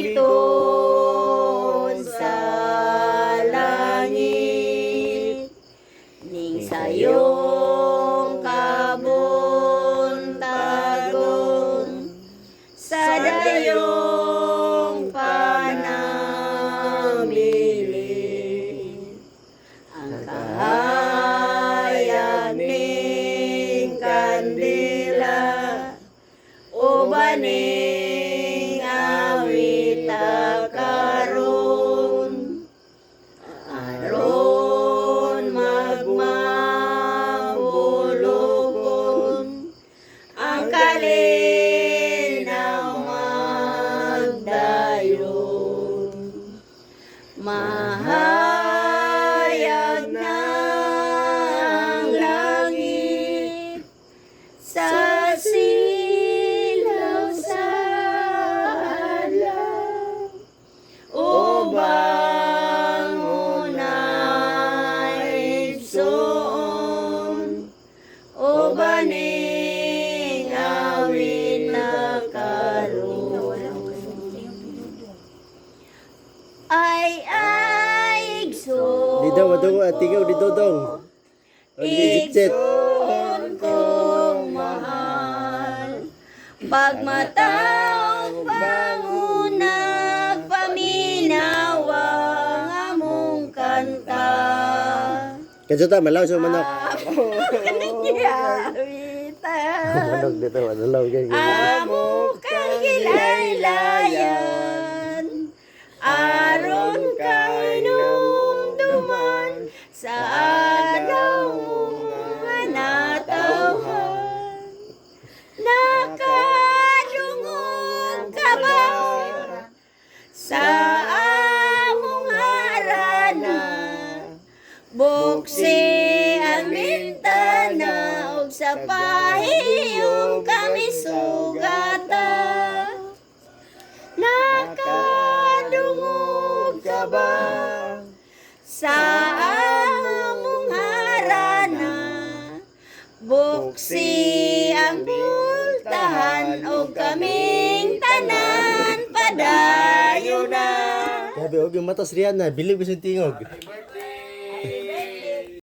biton sa langit, ning sayong kabuntagon sa dayong panamili, ang kahayag ning kandila ubaning awita karon, aron magmabulokon ang kalinaw magdayon. Mahayag ng langit sa silaw sa adlaw, ubang unay igsoon, ubaning awit na karon. Ay igsoon, Di daw, tingaw di dodong. igsoon kong mahal, pagmataw pangunag paminawang among kanta. Kansa ta malaw sa manok. Manok dito, malaw kay. Amo kang gilaylayan, aron kay numduman sa adlaw nga natawhan. Nakadungog ka ba sa among harana? Buksi ang bintana ug sa pahiyong kami sugata. Nakadungog ka ba sa among harana? Buksi ang bultahan ug kaming tanan padayon na. Grabe og yung matas riyan na, bilib bising tingog.